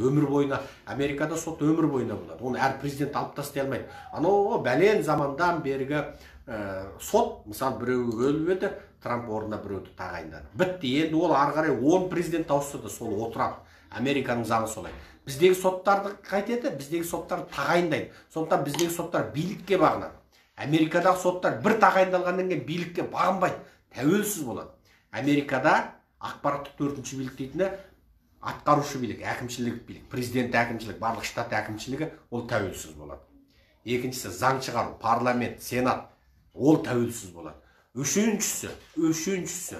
өмір бойына. Америкада сот өмір бойына болады. Оны әр президент алып тастай алмайды. Анау бәлен замандан бергі сот, мысалы біреуі өліп еді, Трамп орнына біреуді тағайындады. Бітті. Енді ол ары қарай 10 президент ауысса да сол отырады. Американың заңы солай. Біздегі соттарды қайтеді, біздегі соттарды тағайындайды. Сондықтан біздегі соттар билікке бағынады. Америкадағы соттар бір тағайындалғаннан кейін билікке бағынбайды, тәуелсіз болады. Америкада ақпараттық төртінші билік дейтіні атқарушы билік, әкімшілік билік, президент әкімшілік, барлық штат әкімшілігі ол тәуелсіз болады. Екіншісі заң шығару, парламент, сенат, ол тәуелсіз болады. Үшіншісі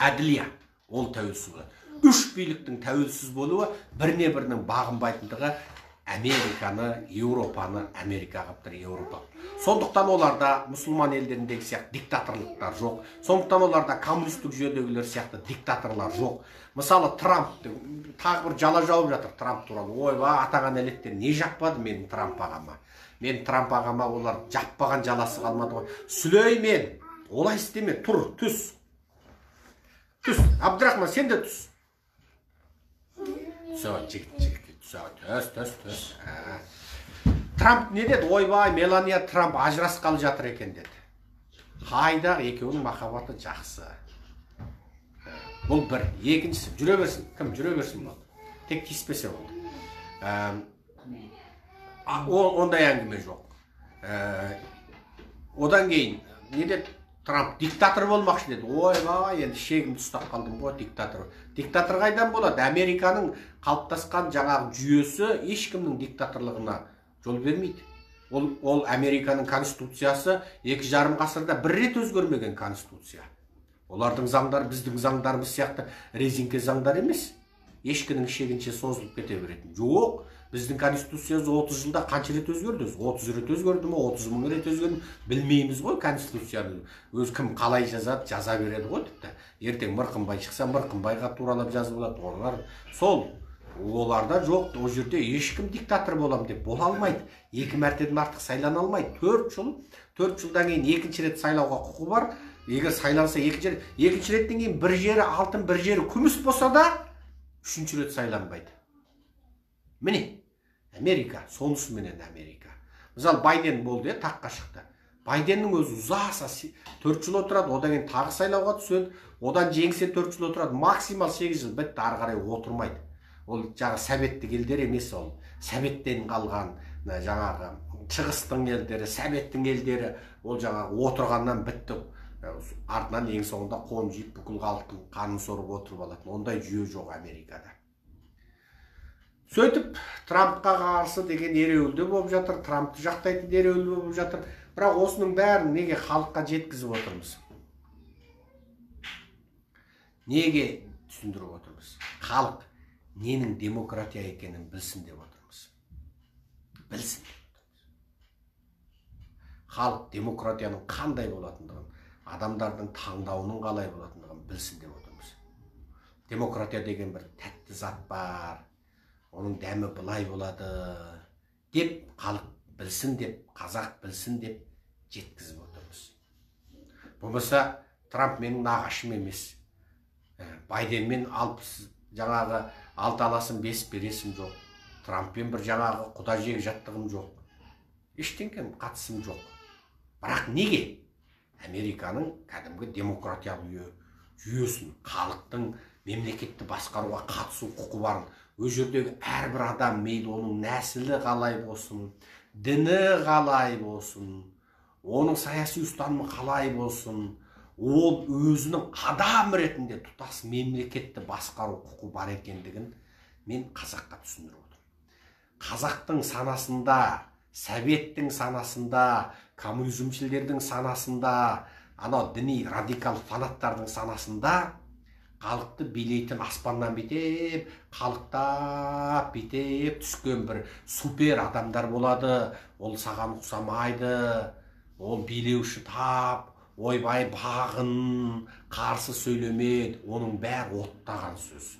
әділия, ол тәуелсіз болады. Үш биліктің тәуелсіз болуы біріне бірінің бағынбайтындығы Американы, Еуропаны, Америка қаптыр Еуропа. Сондықтан оларда мұсылман елдеріндегі сияқты диктаторлықтар жоқ. Сондықтан оларда коммунистік жүйедегілер сияқты диктаторлар жоқ. Мысалы Трамп тағы бір жала жауып жатыр Трамп туралы. Ойба, атаған әлеттер не жаппады менің Трамп ағама. Мен Трамп ағама олар жаппаған жаласы қалмады ғой. Сүлеймен, олай істеме, тұр, түс. Түс, Абдрахман, сен де түс. Жігіт. Төс. Трамп не деді? Ойбай, Мелания Трамп ажырасқалы жатыр екен деді. Қайда, екеуінің махаббаты жақсы. Бұл бір. Екіншісі, жүре берсін. Кім жүре берсін болды? Тек тиіспесе болды. Ондай әңгіме жоқ. Одан кейін, не деді? Трамп диктатор болмақшы деді. Ойбай, енді шегімді ұстап қалдым ғой, диктатор. Диктатор қайдан болады? Американың қалыптасқан жаңағы жүйесі ешкімнің диктаторлығына жол бермейді. Ол Американың конституциясы 2,5 ғасырда бір рет өзгермеген конституция. Олардың заңдары біздің заңдарымыз сияқты резинке заңдар емес. Ешкінің шегінше созылып кете беретін. Жоқ. Біздің конституциясы 30 жылда қанша рет өзгерді? 30 рет өзгерді ме? 30 мың рет өзгерді ме? Білмейміз ғой конституцияны. Өз кім қалай жазады, жаза береді ғой тіпті. Ертең Мырқымбай шықса, Мырқымбайға туралап жазып болады. Олар сол. Оларда жоқ. О жерде ешкім диктатор болам деп бола алмайды. 2 мәртеден артық сайлана алмайды. 4 жылдан кейін екінші рет сайлауға құқы бар. Егер сайланса екінші реттен кейін бір жері алтын, бір жері күміс болса да, 3-ші рет сайланбайды. Міне, Америка, сонысыменен Америка. Мысалы, Байден болды, таққа шықты. Байденнің өзі ұзаса 4 жыл отырады, одан кейін тағы сайлауға түседі, одан жеңсе 4 жыл отырады, максимал 8 жыл бітті, ары қарай отырмайды. Ол жаңа советтік елдер емес, ол советтен қалған жаңағы шығыстың елдері, советтің елдері, ол жаңағы отырғаннан бітті. Артынан ең соңында қон жиып бүкіл халықтың қанын сорып отырып алатын. Ондай жүйе жоқ Америкада. Сөйтіп, Трампқа қарсы деген ереуілді болып жатыр, Трампты жақтайтын ереуілді болып жатыр. Бірақ осының бәрін неге халыққа жеткізіп отырмыз? Неге түсіндіріп отырмыз? Халық ненің демократия екенін білсін деп отырмыз. Білсін деп отырмыз. Халық демократияның қандай болатындығын, адамдардың таңдауының қалай болатындығын білсін деп отырмыз. Демократия деген бір тәтті зат бар. Оның дәмі былай болады деп, халық білсін деп, қазақ білсін деп жеткізіп отырмыз. Болмаса, Трамп менің нағашым емес. Байденмен жаңағы 6 аласым 5 бересім жоқ. Трамппен бір жаңағы құда жек жаттығым жоқ. Ештеңке қатысым жоқ. Бірақ неге? Американың кәдімгі демократиялық жүйесін, халықтың мемлекетті басқаруға қатысу құқы барын, өз жердегі әрбір адам, мейлі оның нәсілі қалай болсын, діні қалай болсын, оның саяси ұстанымы қалай болсын, ол өзінің адам ретінде тұтас мемлекетті басқару құқы бар екендігін мен қазаққа түсіндіріп отырмын. Қазақтың санасында, советтің санасында, коммунизмшілдердің санасында, анау діни радикал фанаттардың санасында халықты билейтін аспаннан бетеп, халықтап бетеп түскен бір супер адамдар болады. Ол саған ұқсамайды, ол билеуші тап, ойбай бағын, қарсы сөйлемеді. Оның бәрі оттаған сөз.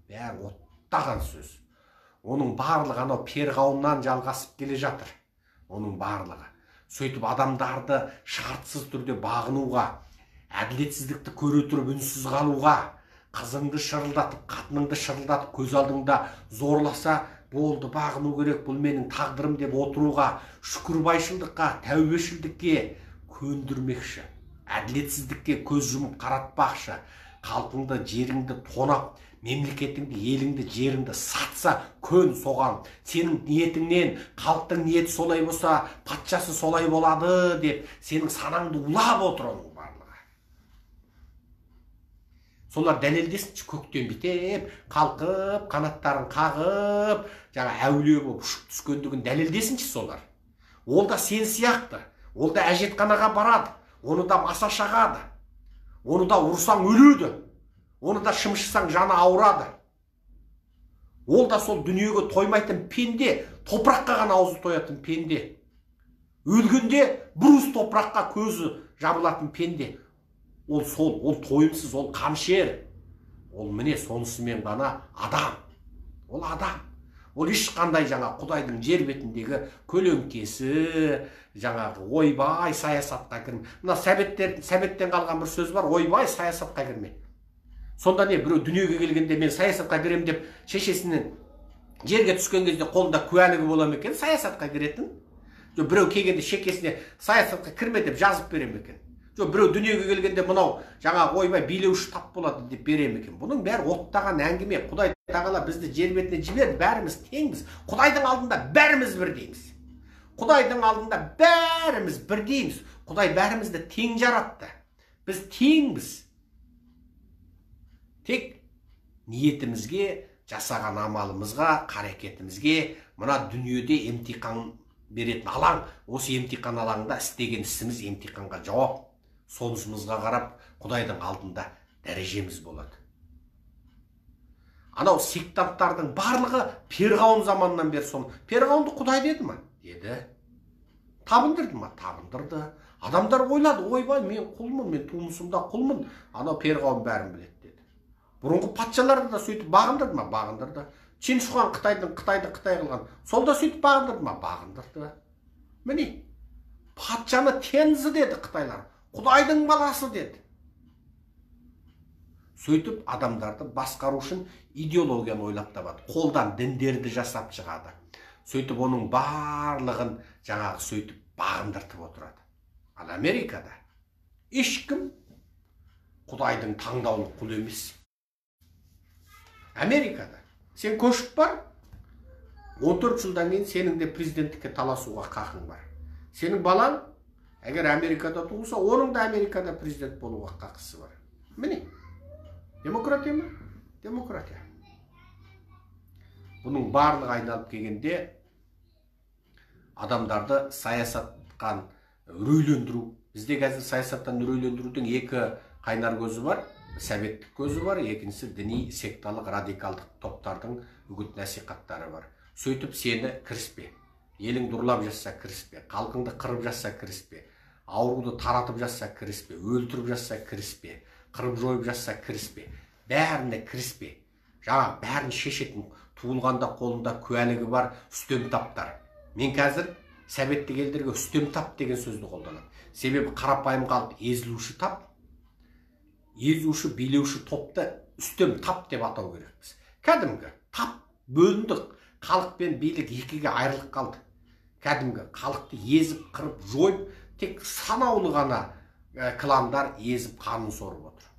Бәрі оттаған сөз. Оның барлығы анау перғауыннан жалғасып келе жатыр. Оның барлығы. Сөйтіп адамдарды шартсыз түрде бағынуға, әділетсіздікті көре тұрып үнсіз қалуға, қызыңды шырылдатып, қатыныңды шырылдатып, көз алдыңда зорласа, болды, бағыну керек, бұл менің тағдырым деп отыруға, шүкірбайшылдыққа, тәубешілдікке көндірмекші, әділетсіздікке көз жұмып қаратпақшы, халқыңды, жеріңді тонап, мемлекетіңді, еліңді, жеріңді сатса, көн соған. Сенің ниетіңнен, халықтың ниеті солай болса, патшасы солай болады деп, сенің санаңды улап отыр оның барлығы. Солар дәлелдесінші, көктен битеп, қалқып, қанаттарын қағып, жаңа әулие болып ұшып түскендігін дәлелдесінші солар. Ол да сен сияқты, ол да әжетханаға барады, оны да маса шағады, оны да ұрсаң өледі. Оны да шымшысаң жаны ауырады. Ол да сол дүниеге тоймайтын пенде, топыраққа ғана аузы тоятын пенде. Өлгенде бір уыс топыраққа көзі жабылатын пенде. Ол тойымсыз, ол қаншер. Ол міне сонысымен ғана адам. Ол адам. Ол ешқандай жаңа Құдайдың жер бетіндегі көлеңкесі, жаңағы ойбай саясатқа кірме. Мына сәбеттен қалған бір сөз бар, ойбай саясатқа кірме. Сонда не, біреу дүниеге келгенде мен саясатқа кірем деп шешесінің жерге түскен кезде қолында куәлігі бола ма екен саясатқа кіретін? Жоқ, біреу келгенде шекесіне саясатқа кірме деп жазып бере ме екен? Жоқ, біреу дүниеге келгенде мынау жаңа ойбай билеуші тап болады деп бере ме екен? Бұның бәрі оттаған әңгіме. Құдай тағала бізді жер бетіне жіберді, бәріміз теңбіз. Құдайдың алдында бәріміз бірдейміз. Құдайдың алдында бәріміз бірдейміз. Құдай бәрімізді тең жаратты. Біз теңбіз. Тек ниетімізге, жасаған амалымызға, қарекетімізге, мына дүниеде емтиқан беретін алаң, осы емтиқан алаңында істеген ісіміз емтиқанға жауап, сонысымызға қарап, Құдайдың алдында дәрежеміз болады. Анау сектанттардың барлығы Перғауын заманынан бері соны. Перғауынды Құдай деді ма? Деді. Табындырды ма? Табындырды. Адамдар ойлады, ойбай, мен құлмын, мен туысымда құлмын. Анау Перғауын бәрін біледі. Бұрынғы патшаларды да сөйтіп бағындырды ма? Бағындырды. Чиншухан Қытайды Қытай қылған. Сол да сөйтіп бағындырды ма? Бағындырды. Міне, патшаны теңізі деді Қытайлар. Құдайдың баласы деді. Сөйтіп адамдарды басқару үшін идеологияны ойлап табады. Қолдан діндерді жасап шығады. Сөйтіп оның барлығын жаңағы сөйтіп бағындыртып отырады. Ал Америкада ешкім Құдайдың таңдаулы құлы емес. Америкада сен көшіп бар, 14 жылдан кейін сенің де президенттікке таласуға қақың бар. Сенің балаң, егер Америкада туылса, оның да Америкада президент болуға қақысы бар. Міне, демократия ма? Демократия. Бұның барлығы айналып келгенде адамдарды саясаттан үрейлендіру. Бізде қазір саясаттан үрейлендірудің екі қайнар көзі бар. Сәбеттік көзі бар, екіншісі діни секталық радикалдық топтардың үгіт насихаттары бар. Сөйтіп сені кіріспе, еліңді ұрлап жатса кіріспе, халқыңды қырып жатса кіріспе, ауруды таратып жатса кіріспе, өлтіріп жатса кіріспе, қырып жойып жатса кіріспе, бәріне кіріспе. Жаңа бәрін шешетін, туылғанда қолында куәлігі бар үстем таптар. Мен қазір сәбеттік елдерге үстем тап деген сөзді қолданамын. Себебі қарапайым халық езілуші тап, езуші, билеуші топты үстем тап деп атау керекпіз. Кәдімгі тап бөліндік, халық пен билік екіге айырылып қалды. Кәдімгі халықты езіп, қырып, жойып, тек санаулы ғана кландар езіп қанын сорып отыр.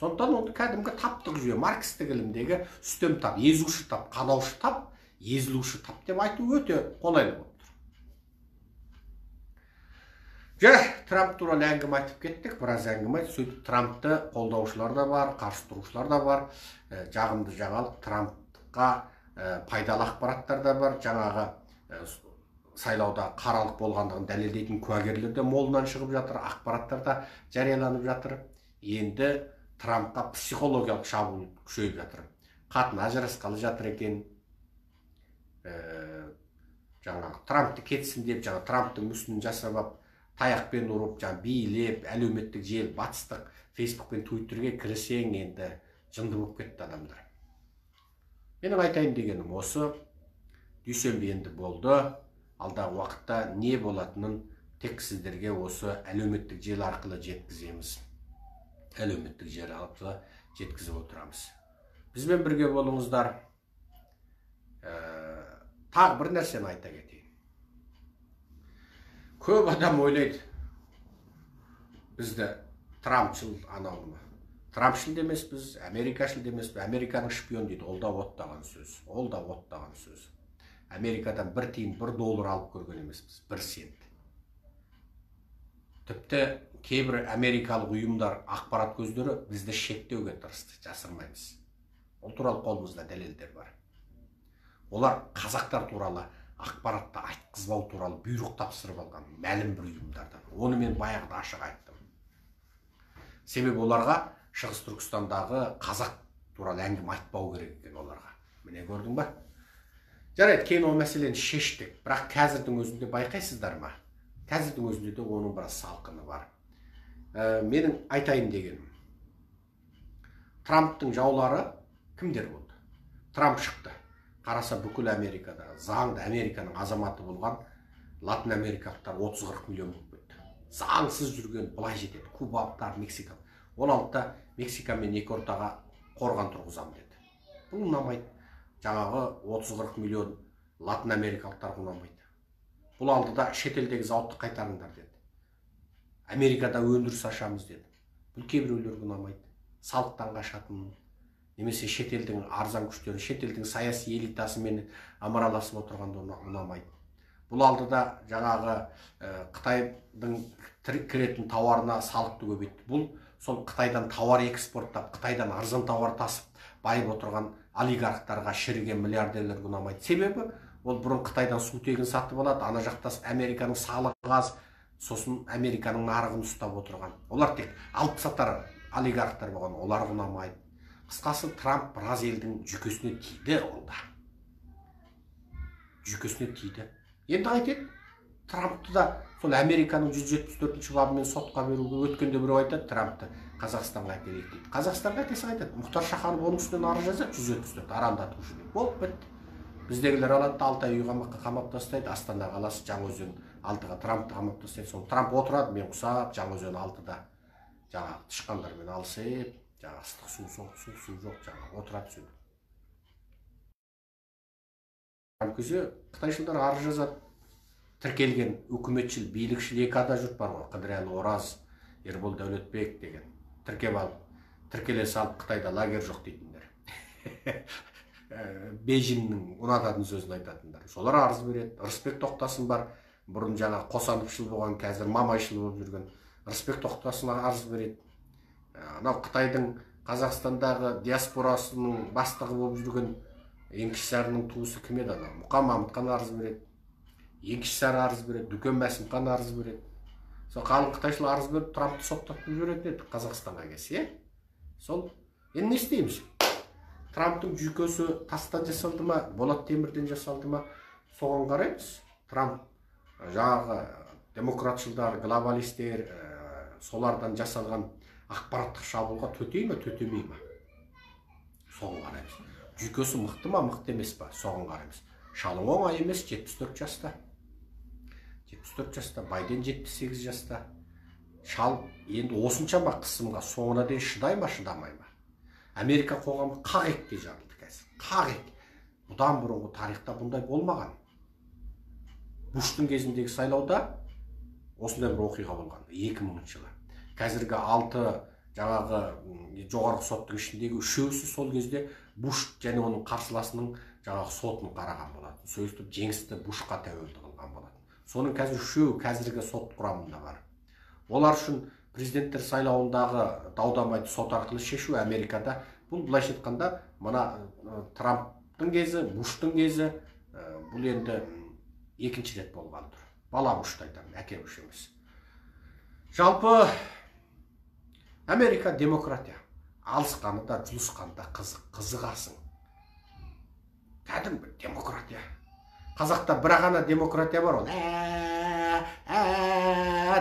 Сондықтан оны кәдімгі таптық жүйе, маркстік ілімдегі үстем тап, езуші тап, қанаушы тап, езілуші тап деп айту өте қолайлы болып тұр. Трамп туралы әңгіме айтып кеттік, біраз әңгіме айтып, сөйтіп Трампты қолдаушылар да бар, қарсы тұрушылар да бар, жағымды жаңалық Трампқа пайдалы ақпараттар да бар, жаңағы сайлауда қаралық болғандығын дәлелдейтін куәгерлер де молынан шығып жатыр, ақпараттар да жарияланып жатыр. Енді Трампқа психологиялық шабуыл күшейіп жатыр. Қатын ажырасқалы жатыр екен. Жаңағы Трампты кетсін деп, жаңағы Трамптың мүсінін жасап алып, таяқпен ұрып, билеп, әлеуметтік желі, батыстық, фейсбук пен твиттерге кірсең енді жынды болып кетті адамдар. Менің айтайын дегенім осы, дүйсенбі енді болды, алдағы уақытта не болатынын тек сіздерге осы әлеуметтік желі арқылы жеткіземіз. Әлеуметтік желі арқылы жеткізіп отырамыз. Бізбен бірге болыңыздар. Тағы бір нәрсені айта кетейін. Көп адам ойлайды, бізді Трампшыл анауыны. Трампшыл демес біз, Америкашыл демес біз, Американың шпион дейді. Ол да оттаған сөз. Ол да оттаған сөз. Америкадан 1 тиын, 1 доллар алып көрген емес біз, 1 сент. Тіпті кейбір америкалық ұйымдар, ақпарат көздері бізді шектеуге тырысты, жасырмаймыз. Ол туралы қолымызда дәлелдер бар. Олар қазақтар туралы ақпаратты айтқызбау туралы бұйрық тапсырып алған мәлім бір ұйымдардан. Оны мен баяғыда ашық айттым. Себебі оларға Шығыс Түркістандағы қазақ туралы әңгіме айтпау керек екен оларға. Міне көрдің ба? Жарайды, кейін ол мәселені шештік. Бірақ қазірдің өзінде байқайсыздар ма? Қазірдің өзінде де оның біраз салқыны бар. Менің айтайын дегенім. Трамптың жаулары кімдер болды? Трамп шықты. Қараса бүкіл Америкада, заңды Американың азаматы болған Латын Америкалықтар 30-40 миллион болып кетті. Заңсыз жүрген былай жетеді. Кубалықтар, Мексика. Ол алдыда Мексика мен екі ортаға қорған тұрғызам деді. Бұл ұнамайды. Жаңағы 30-40 миллион Латын Америкалықтар ұнамайды. Бұл алдыда шетелдегі зауытты қайтарыңдар деді. Америкада өндіріс ашамыз деді. Бұл кейбіреулерге ұнамайды. Салықтан қашатын, немесе шетелдің арзан күштері, шетелдің саяси элитасымен амараласып отырғанда ұнамайды. Бұл алдыда жаңағы Қытайдың кіретін тауарына салықты көбейтті. Бұл сол Қытайдан тауар экспорттап, Қытайдан арзан тауар тасып, байып отырған олигархтарға, шіріген миллиардерлерге ұнамайды. Себебі ол бұрын Қытайдан сутегін сатып алады, ана жақтас Американың салығы аз, сосын Американың нарығын ұстап отырған. Олар тек алып сатар олигархтар болған, олар ұнамайды. Қысқасы, Трамп біраз елдің жүйкесіне тиді олда. Жүйкесіне тиді. Енді қайтеді? Трампты да сол Американың 174-ші бабымен сотқа беруге өткенде біреу айтады, Трампты Қазақстанға әкелейік дейді. Қазақстанға әкелсе қайтады? Мұхтар Шаханов оның үстінен арыз жазады, 174 арандатушы деп. Болып бітті. Біздегілер алады, 6 ай үй қамап тастайды, Астана қаласы Жаңаөзен 6-ға Трампты қамап тастайды. Сол Трамп отырады, мен құсап Жаңаөзен 6-да жаңағы тышқандармен алысып, жаңағы ыстық су жоқ, жаңағы отырады сөйтіп. Трамп көсе қытайшылдар арыз жазады. Тіркелген үкіметшіл, билікшіл 2 ада жұрт бар ғой, Қыдырәлі Ораз, Ербол Дәулетбек деген. Тіркеп алып, тіркеле салып Қытайда лагер жоқ дейтіндер. Бейжіңнің ұнататын сөзін айтатындар. Солар арыз береді. Рысбек Тоқтасын бар, бұрын жаңа Қосановшыл болған, қазір Мамайшыл болып жүрген. Рысбек Тоқтасына арыз береді. Анау Қытайдың Қазақстандағы диаспорасының бастығы болып жүрген Еңкішсарының туысы кім еді? Мұқан Мамытқан арыз береді. Еңкішсар арыз береді, Дүкен Мәсімхан арыз береді. Сол қалың қытайшыл арыз беріп, Трампты соттатып жүретін еді Қазақстанға келсе. Сол, енді не істейміз? Трамптың жүйкесі тастан жасалды ма, болат темірден жасалды ма, соған қараймыз. Трамп жаңағы демократшылдар, глобалистер, солардан жасалған ақпараттық шабуылға төтей ме, төтемей ме? Соған қараймыз. Жүйкесі мықты ма, мықты емес па? Соған қараймыз. Шалың оңай емес, 74 жаста. 74 жаста, Байден 78 жаста. Шал енді осыншама қысымға соңына дейін шыдай ма, шыдамай ма? Америка қоғамы қағекке жарылды қазір. Қағек. Бұдан бұрынғы тарихта бұндай болмаған. Буштың кезіндегі сайлауда осындай бір оқиға болған, 2000 жылы. Қазіргі 6 жаңағы жоғарғы соттың ішіндегі 3-еусі сол кезде Буш және оның қарсыласының жаңағы сотын қараған болатын. Сөйтіп жеңісті Бушқа тәуелді қылған болатын. Соның қазір 3-еуі қазіргі сот құрамында бар. Олар үшін президенттер сайлауындағы дау-дамайды сот арқылы шешу Америкада. Бұл былайша айтқанда, мына Трамптың кезі, Буштың кезі, бұл енді екінші рет болған тұр. Бала Бушты айтамын, әке Буш емес. Жалпы Америка демократия. Алысқаны да, жұлысқаны да қызығасың. Кәдімгі демократия. Қазақта бір ғана демократия бар, ол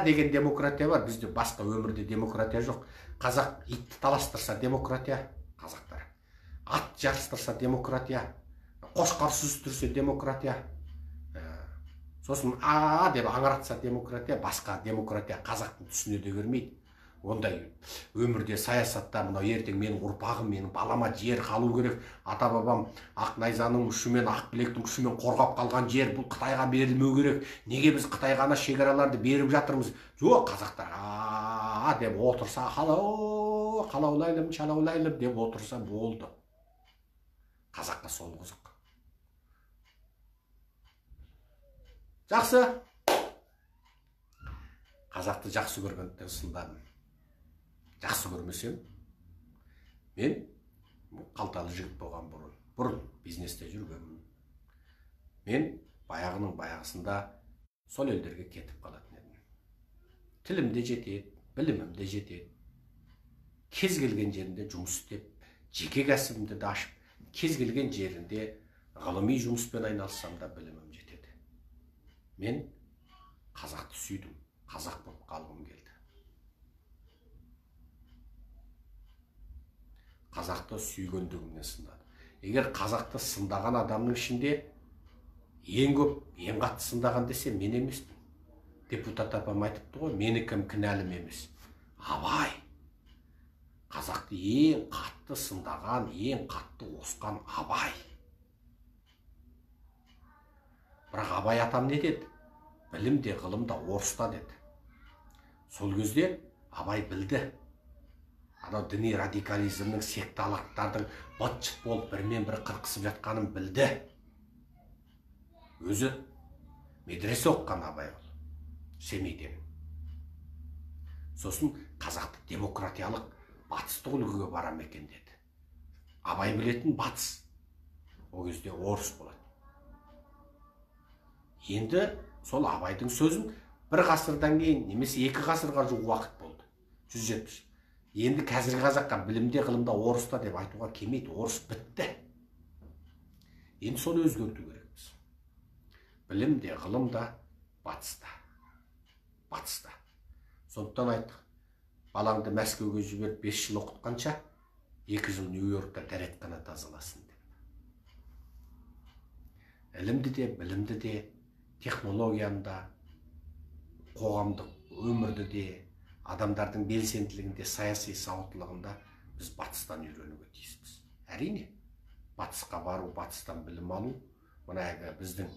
деген демократия бар. Бізде басқа өмірде демократия жоқ. Қазақ итті таластырса демократия, қазақтар. Ат жарыстырса демократия, қошқар сүзістірсе демократия. Сосын деп аңыратса демократия, басқа демократия қазақтың түсіне де кірмейді. Ондай өмірде, саясатта мынау ертең менің ұрпағым, менің балама жер қалу керек, ата бабам ақ найзаның ұшымен, ақ білектің күшімен қорғап қалған жер бұл Қытайға берілмеу керек. Неге біз Қытайға ана шекараларды беріп жатырмыз? Жоқ, қазақтар деп отырса, қалаулайлым, шалаулайлым деп отырса болды. Қазаққа сол қызық. Жақсы. Қазақты жақсы көргендіктен сындадым. Жақсы көрмесем, мен қалталы жігіт болған бұрын бизнесте жүргенмін. Мен баяғының баяғысында сол елдерге кетіп қалатын едім. Тілім де жетеді, білімім де жетеді. Кез келген жерінде жұмыс істеп, жеке кәсібімді де ашып, кез келген жерінде ғылыми жұмыспен айналыссам да білімім жетеді. Мен қазақты сүйдім, қазақ болып қалғым келді. Қазақты сүйгендігімнен сындады. Егер қазақты сындаған адамның ішінде ең көп, ең қатты сындаған десе мен емеспін. Депутат апам айтыпты ғой, мені кім кінәлім емес. Абай. Қазақты ең қатты сындаған, ең қатты осқан Абай. Бірақ Абай атам не деді? Білім де, ғылым да орыста деді. Сол кезде Абай білді. Анау діни радикализмнің, секталықтардың быт-шыт болып бірмен бір қырқысып жатқанын білді. Өзі медресе оқыған Абай ол, Семейден. Сосын қазақты демократиялық батыстық үлгіге барам екен деді. Абай білетін батыс. Ол кезде орыс болады. Енді сол Абайдың сөзін бір ғасырдан кейін, немесе 2 ғасырға жуық уақыт болды. 170. Енді қазіргі қазаққа білімде, ғылымда орыста деп айтуға келмейді. Орыс бітті. Енді соны өзгерту керекпіз. Білімде, ғылымда батыста. Батыста. Сондықтан айттық. Балаңды Мәскеуге жіберіп 5 жыл оқытқанша 2 жыл Нью-Йоркта дәретхана тазаласын деп. Ілімді де, білімді де, технологияны қоғамдық өмірді де, адамдардың белсенділігінде, саяси сауаттылығында біз батыстан үйренуге тиіспіз. Әрине, батысқа бару, батыстан білім алу, мына біздің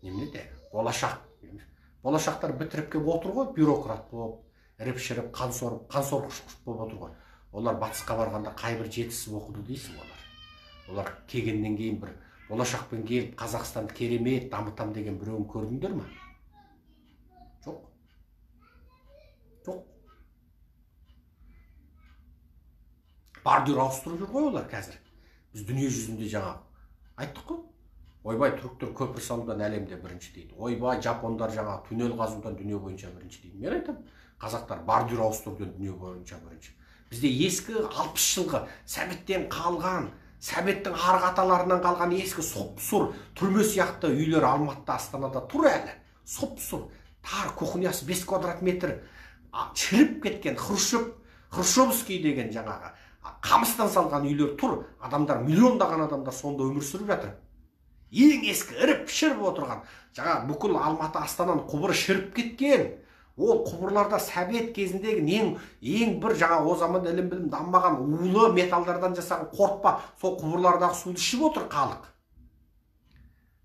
неменеде, болашақтар бітіріп келіп отыр ғой, бюрократ болып, іріп-шіріп, қан сорғыш болып отыр ғой. Олар батысқа барғанда қайбір жетісіп оқыды дейсің олар. Олар келгеннен кейін бір болашақпен келіп Қазақстанды керемет дамытам деген біреуін көрдіңдер ме? Жоқ. Жоқ. Бардыр ауыстырып жүр ғой олар қазір. Біз дүние жүзінде жаңа айттық қой. Ойбай, түріктер көпір салудан әлемде бірінші дейді. Ойбай, жапондар жаңа түнел қазудан дүние бойынша бірінші дейді. Мен айтам, қазақтар бардыр ауыстырудан дүние бойынша бірінші. Бізде ескі 60 жылғы Сәбеттен қалған, Сәбеттің арғы аталарынан қалған ескі соп-сұр түрме сияқты үйлер Алматыда, Астанада тұр әлі. Соп-сұр, тар кухнясы 5 квадрат метр шіріп кеткен Хрущевский деген жаңағы қамыстан салған үйлер тұр. Адамдар, миллиондаған адамдар сонда өмір сүріп жатыр. Ең ескі іріп-шіріп отырған жаңа бүкіл Алматы, Астананың құбыры шіріп кеткен. Ол құбырларда Сәбет кезіндегі ең бір жаңа о zaman ілім білім дамымаған улы металдардан жасаған қорытпа, сол құбырлардағы суды ішіп отыр халық.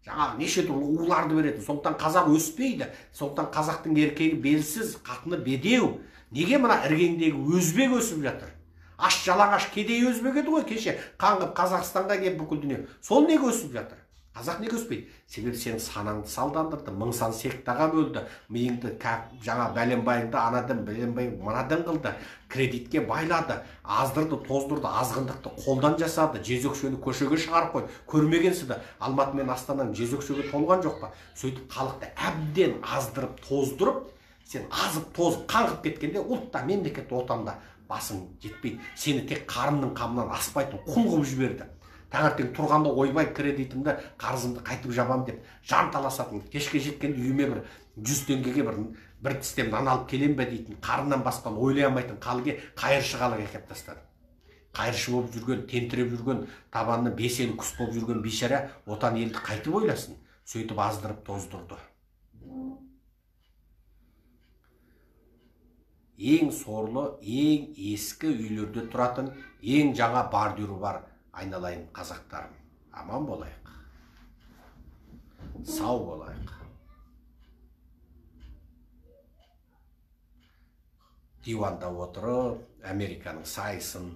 Жаңағы неше түрлі уларды береді. Сондықтан қазақ өспейді. Сондықтан қазақтың еркегі белсіз, қатыны бедеу. Неге мына іргеңдегі өзбек өсіп жатыр? Аш жалаңаш кедей өзбек еді ғой кеше. Қаңғып Қазақстанға келіп бүкіл дүние. Сол неге өсіп жатыр? Қазақ неге өспейді? Себебі сенің санаңды салдандырды, мың сан сектаға бөлді, миыңды жаңа бәленбайыңды анадан бәленбайың мынадан қылды, кредитке байлады, аздырды, тоздырды, азғындықты қолдан жасады, жезөкшені көшеге шығарып қойды. Көрмегенсіді, Алматы мен Астананың жезөкшеге толған жоқ па? Сөйтіп халықты әбден аздырып, тоздырып, сен азып, тозып, қаңғып кеткенде ұлтта, мемлекет отанда басың жетпейді. Сені тек қарынның қамынан аспайтын құл қылып жіберді. Таңертең тұрғанда ойбай кредитімді, қарызымды қайтып жабам деп жан таласатын. Кешке жеткенде үйіме бір 100 теңгеге бір тістем нан алып келем бе дейтін, қарыннан басқан ойлай алмайтын қалге қайыршы қалыға келіп тастады. Қайыршы болып жүрген, тентіреп жүрген, табанны беселі күс болып жүрген бейшара отан елді қайтып ойласын. Сөйтіп аздырып тоздырды. ең сорлы, ең ескі үйлерде тұратын, ең жаңа бордюры бар айналайын қазақтарым. Аман болайық. Сау болайық. Диванда отырып, Американың сайысын,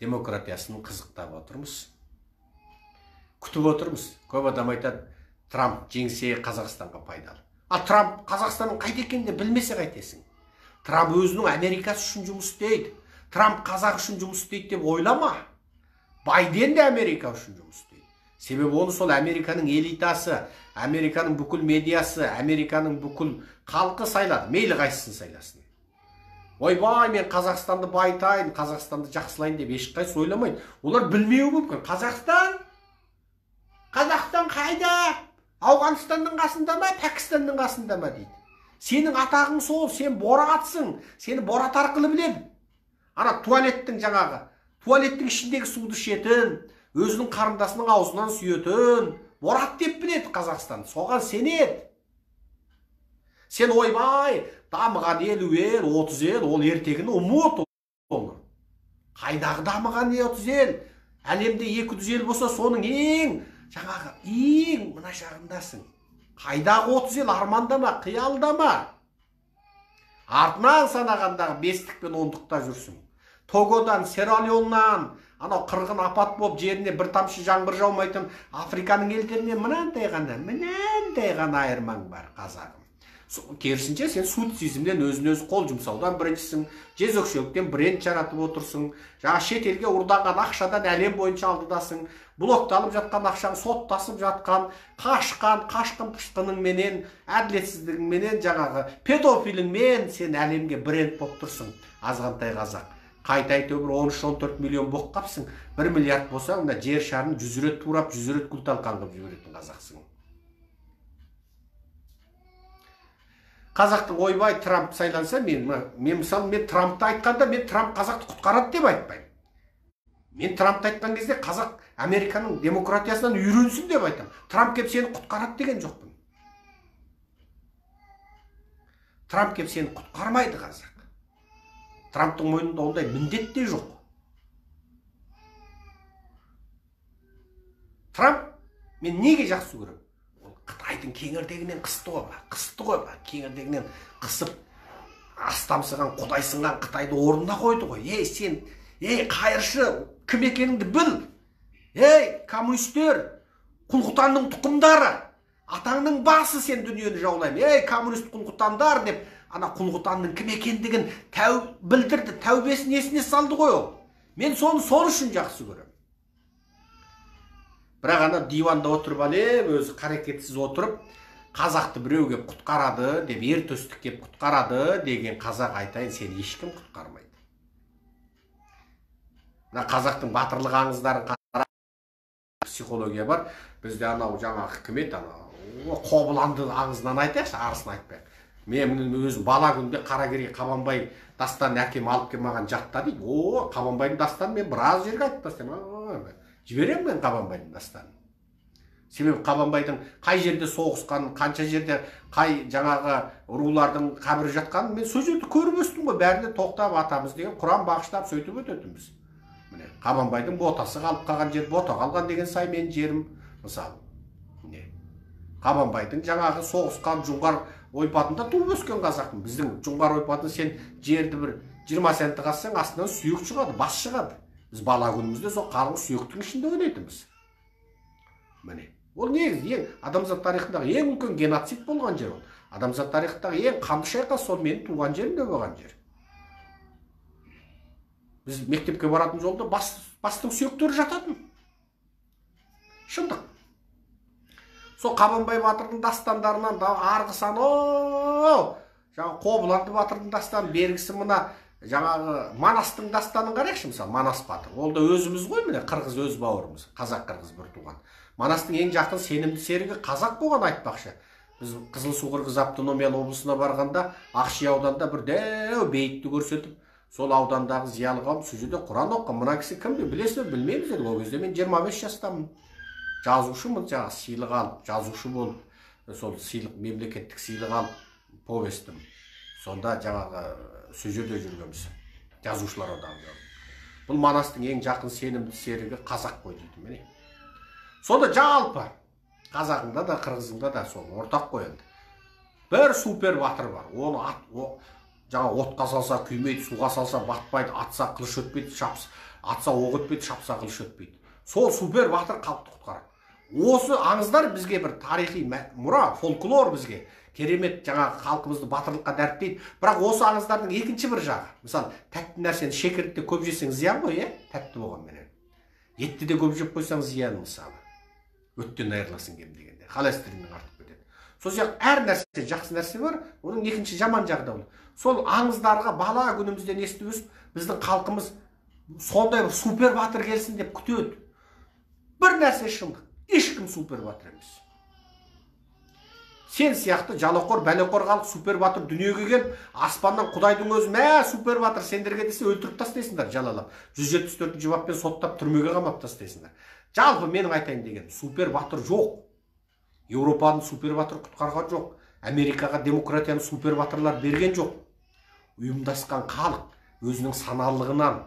демократиясын қызықтап отырмыз. Күтіп отырмыз. Көп адам айтады, Трамп жеңсе Қазақстанға пайдалы. Трамп Қазақстанның қайда екенін де білмесе қайтесің. Трамп өзінің Америкасы үшін жұмыс істейді. Трамп қазақ үшін жұмыс істейді деп ойлама. Байден де Америка үшін жұмыс істейді. Себебі оны сол Американың элитасы, Американың бүкіл медиасы, Американың бүкіл халқы сайлады. Мейлі қайсысын сайласын. Ойбай, мен Қазақстанды байтайын, Қазақстанды жақсылайын деп ешқайсысы ойламайды. Олар білмеуі мүмкін. Қазақстан қайда? Ауғанстанның қасында ма, Пәкістанның қасында ма дейді. Сенің атағың сол, сен боратсың. Сені борат арқылы біледі. Ана туалеттің ішіндегі суды ішетін, өзінің қарындасының аузынан сүйетін, борат деп біледі Қазақстан. Соған сенеді. Сен ойбай, дамыған ел, 30 ел, ол ертегіні ұмыт оны. Қайдағы дамыған 30 ел? Әлемде 200 ел болса, соның ең мына жағындасың. Қайдағы 30 ел? Армандама, қиялдама. Артынан санағандағы 5-тік пен 10-тықта жүрсің. Тогодан, Сералионнан, анау қырғын апат болып жеріне бір тамшы жаңбыр жаумайтын Африканың елдеріне мынандай ғана айырмаң бар, қазағым. Керісінше сен суицидизмнен өзін-өзі қол жұмсаудан біріншісің, жезөкшеліктен бренд жаратып отырсың, шетелге ұрданған ақшадан әлем бойынша алдыдасың, блокталып жатқан ақшаң соттасып жатқан, қашқын пышқыныңменен, әділетсіздігіңменен, педофиліңмен сен әлемге бренд болып тұрсың. Азғантай қазақ. Қайта әйтеуір 13-14 миллион боқ қапсың. 1 миллиард болса, жер шарын 100 рет турап, 100 рет күл-талқан қылып жіберетін қазақсың. Қазақтың ойбай Трамп сайланса, мен Трампты айтқанда, мен Трамп қазақты құтқарады деп айтпаймын. Мен Трампты айтқан кезде қазақ Американың демократиясынан үйренсін деп айтам. Трамп кеп сені құтқарады деген жоқпын. Трамп кеп сені құтқармайды қазақ. Трамптың мойнында ондай міндет те жоқ. Трамп мен неге жақсы көрем? Қытайдың кеңірдегінен қысты ғой ба, кеңірдегінен қысып, астамсыған, құдайсынған Қытайды орнына қойды ғой. Сен, қайыршы, кім екеніңді біл. Коммунистер, Құл-Құтанның тұқымдары, атаңның басы сен дүниені жаулаймын. Коммунист Құл-Құтандар деп, ана Құл-Құтанның кім екендігін білдірді, тәубесін есіне салды ғой ол. Мен соны сол үшін жақсы көрем. Бірақ ана диванда отырып өзі қарекетсіз отырып, қазақты біреу кеп құтқарады деп, ертөстік кеп құтқарады деген қазақ айтайын, сен ешкім құтқармайды. Қазақтың батырлық аңыздарын қарап, психология бар. Бізде анау жаңағы кім еді, Қобыланды аңызынан айтайықшы, арысын айтпайық. Мен өзім бала күнде Қаракерей Қабанбай дастанын әкем алып кеп маған жатта дейді. Қабанбайдың дастанын мен біраз жерге айтып тастаймын. Жіберем мен Қабанбайдың дастанын. Себебі Қабанбайдың қай жерде соғысқанын, қанша жерде қай жаңағы рулардың қабірі жатқанын мен сол жерде көріп өстім ғой. Бәріне тоқтап атамыз деген Құран бағыштап сөйтіп өтетінбіз. Міне Қабанбайдың ботасы қалып қалған жер, бота қалған деген сай мен жерім, мысалы. Қабанбайдың жаңағы соғысқан Жоңғар ойпатында туып өскен қазақпын. Біздің Жоңғар ойпатында сен жерді бір 20 сенті қазсаң, астынан сүйек шығады, бас шығады. Біз бала күнімізде сол қалың сүйектің ішінде ойнайтынбыз. Міне, ол негізі адамзат тарихындағы ең үлкен геноцид болған жер ол. Адамзат тарихындағы ең қанды шайқас сол менің туған жерімде болған жер. Біз мектепке баратын жолда бастың сүйектері жататын. Шындық. Сол Қабанбай батырдың дастандарынан арғысан, жаңағы Қобыланды батырдың дастаны, бергісі мына жаңағы Манастың дастанын қарайықшы, мысалы, Манас батыр. Ол да өзіміз ғой, міне, қырғыз өз бауырымыз, қазақ-қырғыз бір туған. Манастың ең жақын сенімді серігі қазақ болған айтпақшы. Біз Қызылсу қырғыз автономиялы облысына барғанда, Ақши ауданда бір дәу бейітті көрсетіп, сол аудандағы зиялы қауым сол жерде Құран оқыған. Мына кісі кім деп білесіздер, білмейміз. Ол кезде мен 25 жастамын. Жазушымын, жаңағы сыйлық алып, жазушы болып, сол сыйлық, мемлекеттік сыйлық алып, повестім. Сонда жаңағы сөзеде жүргенбіз, жазушылар одағы. Бұл Манастың ең жақын сенімді серігі қазақ қой дейді, міне. Сонда жалпы қазағыңда да қырғызыңда да сол ортақ қой енді. Бір супер батыр бар. Оны жаңа отқа салса күймейді, суға салса батпайды, атса қылыш өтпейді, атса оқ өтпейді, шапса қылыш өтпейді. Сол супер батыр халықты құтқарады. Осы аңыздар бізге бір тарихи мұра, фольклор бізге керемет жаңағы халқымызды батырлыққа дәріптейді. Бірақ осы аңыздардың екінші бір жағы. Мысалы, тәтті нәрсені шекіртте көп жесең зиян ғой, тәтті болғанменен. Етті де көп жеп қойсаң зиян, мысалы. Өттен айырыласың кем дегенде. Холестериннің артып кетеді. Сол сияқты әр нәрсе жақсы нәрсе бар, оның екінші жаман жағы да бар. Сол аңыздарға бала күнімізден естіп өсіп, біздің халқымыз сондай бір супер батыр келсін деп күтеді. Бір нәрсе шындық. Ешкім супер батыр емес. Сен сияқты жалақор, бәлеқор халық супер батыр дүниеге келіп, аспаннан Құдайдың өзі, мә супер батыр сендерге десе өлтіріп тастайсыңдар, жалалап. 174-ші баппен соттап түрмеге қамап тастайсыңдар. Жалпы менің айтайын деген, супер батыр жоқ. Еуропаның супер батыр құтқарған жоқ. Америкаға демократияны супер батырлар берген жоқ. Ұйымдасқан халық өзінің саналылығынан,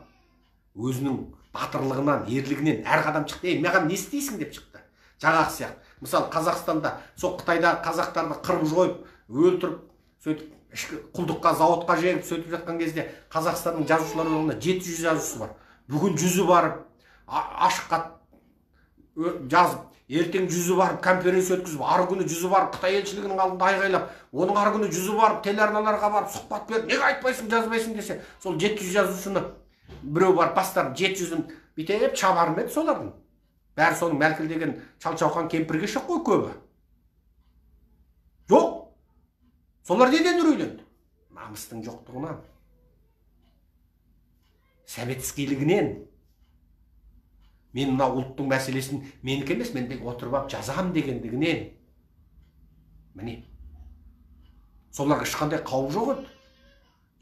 өзінің батырлығынан, ерлігінен әр қадам шықты. Маған не істейсің деп шықты. Жаңағы сияқты. Мысалы, Қазақстанда, сол Қытайда қазақтарды қырып жойып, өлтіріп, сөйтіп, құлдыққа, заводқа жегіп, сөйтіп жатқан кезде Қазақстанның жазушылар одағында 700 жазушысы бар. Бүгін 100-і барып, ашыққа жазып, ертең 100-і барып, конференция өткізіп, ары күні 100-і барып, Қытай елшілігінің алдында айғайлап, оның ары күні 100-і барып, телеарналарға барып, сұхбат беріп, неге айтпайсың, жазбайсың десе, сол 700 жазушыны біреу барып бастарып, 700-ін бүйтіп чабарым еді солардың. Бәрі соның мәлкілдеген шалчауқан кемпірге шық қой көбі. Жоқ. Солар неден үрейленді? Намыстың жоқтығынан. Сәбетскейлігінен. Мен мына ұлттың мәселесін менікі емес, мен тек отырып алып жазам дегендігінен. Міне. Соларға ешқандай қауіп жоқ еді.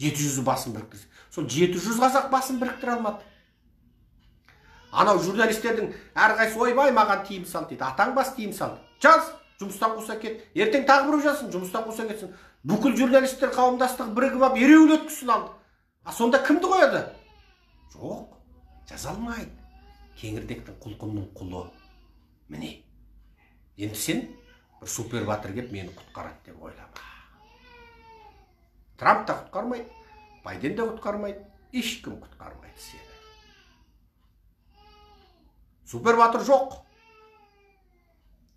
700 басын біріктірсе. Сол 700 қазақ басын біріктіре алмады. Анау журналистердің әрқайсысы ойбай маған тиым сал дейді. Атаң бас тиым сал. Жаз, жұмыстан қуса кет. Ертең тағы біреу жазсын, жұмыстан қуса кетсін. Бүкіл журналистер қауымдастығы бірігіп алып ереуіл өткізсін алды. Сонда кімді қояды? Жоқ, жаза алмайды. Кеңірдектің құлқынның құлы. Міне. Енді сен бір супер батыр келіп мені құтқарады деп ойлама. Трамп та құтқармайды, Байден де құтқармайды, ешкім құтқармайды сені. Супер батыр жоқ.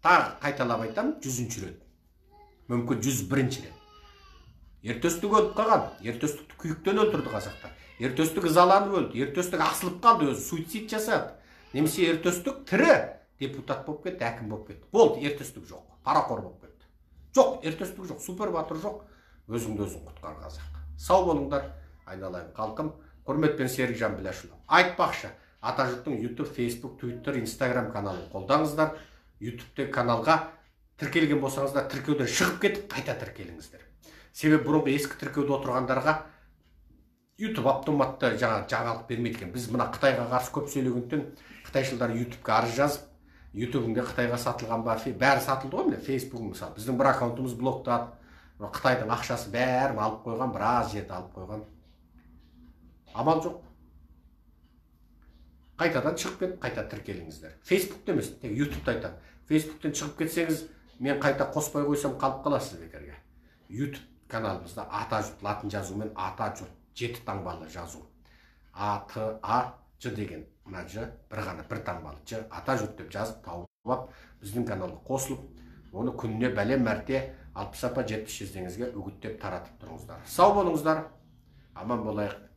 Тағы қайталап айтам, 100-ші рет. Мүмкін 101-ші рет. Ертөстік өліп қалған. Ертөстікті күйіктен өлтірді қазақтар. Ертөстік ызаланып өлді. Ертөстік асылып қалды өзі, суицид жасады. Немесе ертөстік тірі депутат болып кетті, әкім болып кетті. Болды, ертөстік жоқ. Парақор болып кетті. Жоқ, ертөстік жоқ, супер батыр жоқ. Өзіңді өзің құтқар қазақ. Сау болыңдар, айналайын халқым. Құрметпен Серікжан Біләшұлы. Айтпақшы, Атажұрттың YouTube, Facebook, Twitter, Instagram каналын қолдаңыздар. YouTube каналға тіркелген болсаңыздар, тіркеуден шығып кетіп, қайта тіркеліңіздер. Себебі бұрынғы ескі тіркеуде отырғандарға YouTube автоматты жаңалық бермейді екен. Біз мына Қытайға қарсы көп сөйлегендіктен қытайшылдар YouTube-ға арыз жазып, YouTube-іңде Қытайға сатылған ба, бәрі сатылды ғой, міне Facebook мысалы. Біздің бір аккаунтымыз блоктады. Қытайдың ақшасы бәрін алып қойған, біраз жерді алып қойған. Амал жоқ. Қайтадан шығып кетіп, қайта тіркеліңіздер. Фейсбукте емес, тек ютубта айтам. Фейсбуктен шығып кетсеңіз, мен қайта қоспай қойсам қалып қаласыз бекерге. Ютуб каналымызда Атажұрт латын жазуымен Атажұрт 7 таңбалы жазу. А-Т-А-Ж деген мына Ж бір ғана бір таңбалы Ж Атажұрт деп жазып тауып алып, біздің каналға қосылып, оны күніне бәлем мәрте 60 апа 70 жездеңізге үгіттеп таратып тұрыңыздар. Сау болыңыздар, аман болайық.